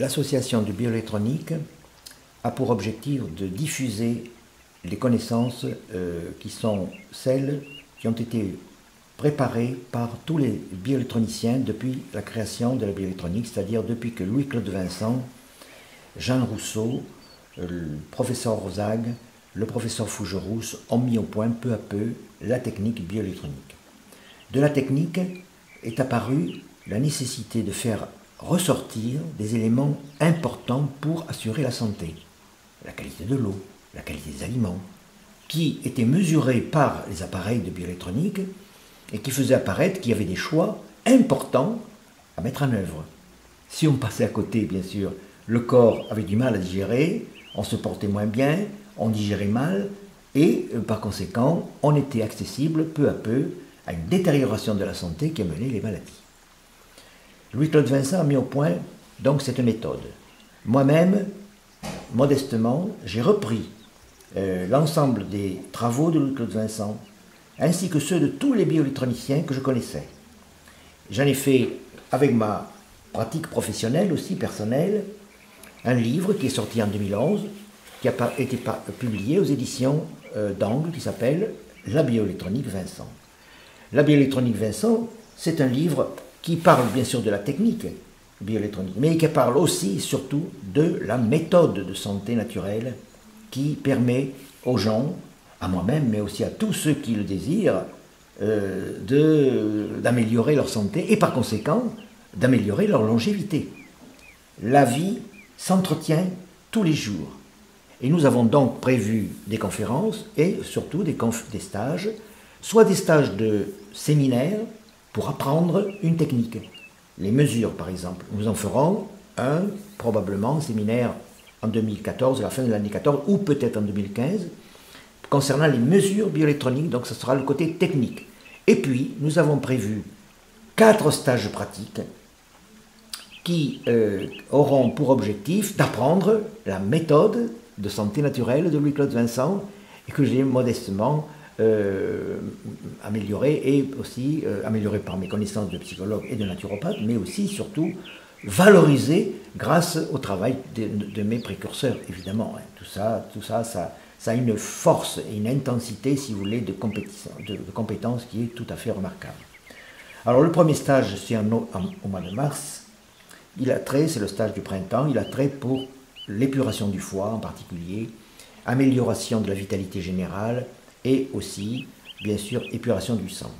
L'association de bioélectronique a pour objectif de diffuser les connaissances qui sont celles qui ont été préparées par tous les bioélectroniciens depuis la création de la bioélectronique, c'est-à-dire depuis que Louis-Claude Vincent, Jean Rousseau, le professeur Rosag, le professeur Fougerousse ont mis au point peu à peu la technique bioélectronique. De la technique est apparue la nécessité de faire ressortir des éléments importants pour assurer la santé. La qualité de l'eau, la qualité des aliments, qui étaient mesurés par les appareils de bioélectronique et qui faisaient apparaître qu'il y avait des choix importants à mettre en œuvre. Si on passait à côté, bien sûr, le corps avait du mal à digérer, on se portait moins bien, on digérait mal et par conséquent, on était accessible peu à peu à une détérioration de la santé qui a mené les maladies. Louis-Claude Vincent a mis au point donc cette méthode. Moi-même, modestement, j'ai repris l'ensemble des travaux de Louis-Claude Vincent, ainsi que ceux de tous les bioélectroniciens que je connaissais. J'en ai fait, avec ma pratique professionnelle aussi, personnelle, un livre qui est sorti en 2011, qui a été publié aux éditions d'Angle, qui s'appelle « La bioélectronique Vincent ». La bioélectronique Vincent, c'est un livre qui parle bien sûr de la technique bioélectronique, mais qui parle aussi, surtout, de la méthode de santé naturelle qui permet aux gens, à moi-même, mais aussi à tous ceux qui le désirent, d'améliorer leur santé et par conséquent d'améliorer leur longévité. La vie s'entretient tous les jours. Et nous avons donc prévu des conférences et surtout des stages, soit des stages de séminaires pour apprendre une technique. Les mesures, par exemple. Nous en ferons probablement, un séminaire en 2014, à la fin de l'année 14, ou peut-être en 2015, concernant les mesures bioélectroniques, donc ce sera le côté technique. Et puis, nous avons prévu 4 stages pratiques qui auront pour objectif d'apprendre la méthode de santé naturelle de Louis-Claude Vincent et que j'ai modestement amélioré et aussi amélioré par mes connaissances de psychologue et de naturopathe, mais aussi surtout valorisé grâce au travail de mes précurseurs, évidemment. Tout ça a une force et une intensité, si vous voulez, de compétence qui est tout à fait remarquable. Alors le premier stage, c'est au mois de mars. C'est le stage du printemps, il a trait pour l'épuration du foie en particulier, amélioration de la vitalité générale et aussi, bien sûr, épuration du sang.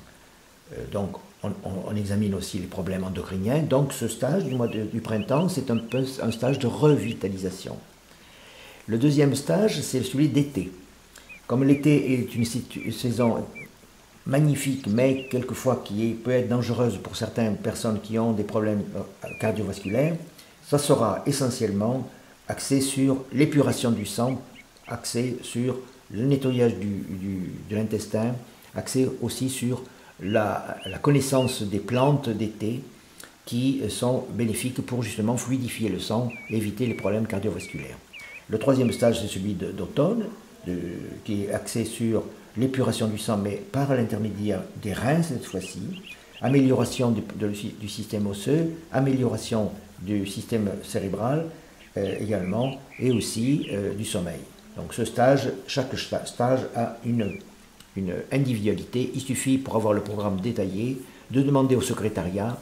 Donc, on examine aussi les problèmes endocriniens. Donc, ce stage du printemps, c'est un peu un stage de revitalisation. Le deuxième stage, c'est celui d'été. Comme l'été est une saison magnifique, mais quelquefois peut être dangereuse pour certaines personnes qui ont des problèmes cardiovasculaires, ça sera essentiellement axé sur l'épuration du sang, axé sur le nettoyage de l'intestin, axé aussi sur la connaissance des plantes d'été qui sont bénéfiques pour justement fluidifier le sang et éviter les problèmes cardiovasculaires. Le troisième stage, c'est celui d'automne, qui est axé sur l'épuration du sang, mais par l'intermédiaire des reins cette fois-ci, amélioration du système osseux, amélioration du système cérébral également, et aussi du sommeil. Donc chaque stage a une individualité. Il suffit, pour avoir le programme détaillé, de demander au secrétariat.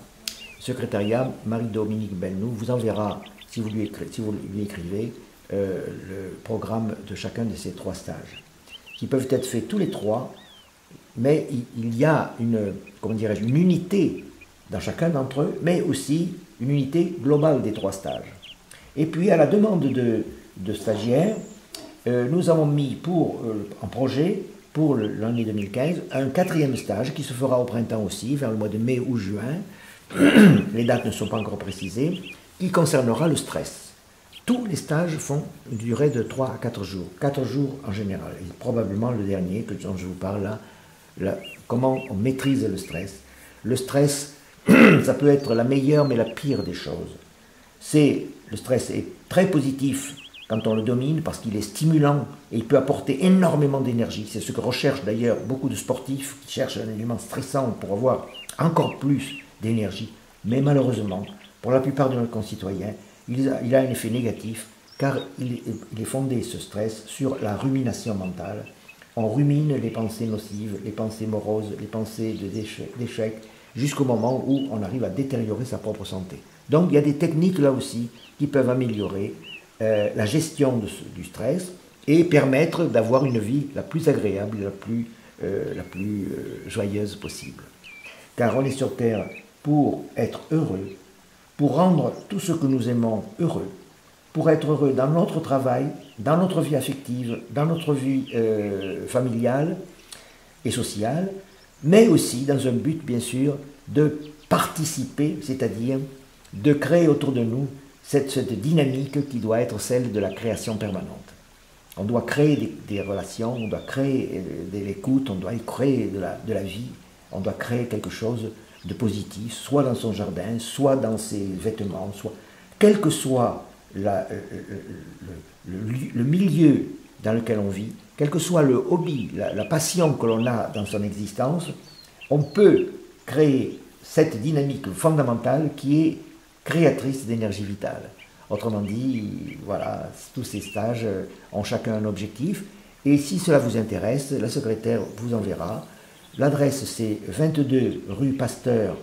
Le secrétariat, Marie-Dominique Belnou, vous enverra, si vous lui écrivez, le programme de chacun de ces 3 stages, qui peuvent être faits tous les 3, mais il y a une unité dans chacun d'entre eux, mais aussi une unité globale des 3 stages. Et puis, à la demande de stagiaires, nous avons mis en projet, pour l'année 2015, un 4e stage qui se fera au printemps aussi, vers le mois de mai ou juin, les dates ne sont pas encore précisées, qui concernera le stress. Tous les stages font une durée de 3 à 4 jours, 4 jours en général, et probablement le dernier dont je vous parle là, comment on maîtrise le stress. Le stress, ça peut être la meilleure mais la pire des choses. Le stress est très positif quand on le domine parce qu'il est stimulant et il peut apporter énormément d'énergie. C'est ce que recherchent d'ailleurs beaucoup de sportifs qui cherchent un élément stressant pour avoir encore plus d'énergie. Mais malheureusement, pour la plupart de nos concitoyens, il a un effet négatif car il est fondé, ce stress, sur la rumination mentale. On rumine les pensées nocives, les pensées moroses, les pensées d'échec, jusqu'au moment où on arrive à détériorer sa propre santé. Donc il y a des techniques là aussi qui peuvent améliorer la gestion du stress et permettre d'avoir une vie la plus agréable, la plus joyeuse possible. Car on est sur Terre pour être heureux, pour rendre tout ce que nous aimons heureux, pour être heureux dans notre travail, dans notre vie affective, dans notre vie familiale et sociale, mais aussi dans un but, bien sûr, de participer, c'est-à-dire de créer autour de nous cette dynamique qui doit être celle de la création permanente. On doit créer des relations, on doit créer de l'écoute, on doit créer de la vie, on doit créer quelque chose de positif, soit dans son jardin, soit dans ses vêtements, soit quel que soit le milieu dans lequel on vit, quel que soit le hobby, la passion que l'on a dans son existence, on peut créer cette dynamique fondamentale qui est créatrice d'énergie vitale. Autrement dit, voilà, tous ces stages ont chacun un objectif. Et si cela vous intéresse, la secrétaire vous enverra. L'adresse, c'est 22 rue Pasteur,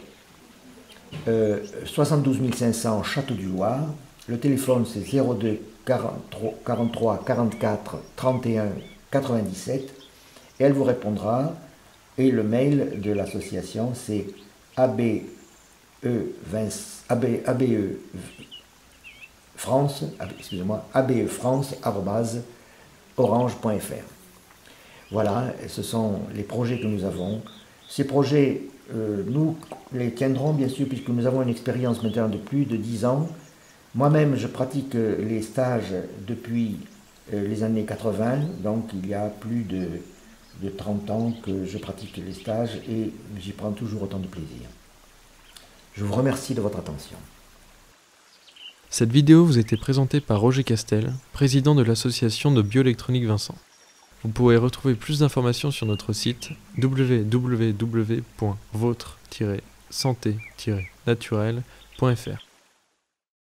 72 500 Château-du-Loir. Le téléphone, c'est 02 43 44 31 97. Et elle vous répondra. Et le mail de l'association, c'est abefrance@orange.fr. Voilà, ce sont les projets que nous avons. Ces projets, nous les tiendrons bien sûr puisque nous avons une expérience maintenant de plus de 10 ans. Moi-même, je pratique les stages depuis les années 80, donc il y a plus de 30 ans que je pratique les stages et j'y prends toujours autant de plaisir. Je vous remercie de votre attention. Cette vidéo vous a été présentée par Roger Castel, président de l'association de bioélectronique Vincent. Vous pourrez retrouver plus d'informations sur notre site www.votre-santé-naturel.fr.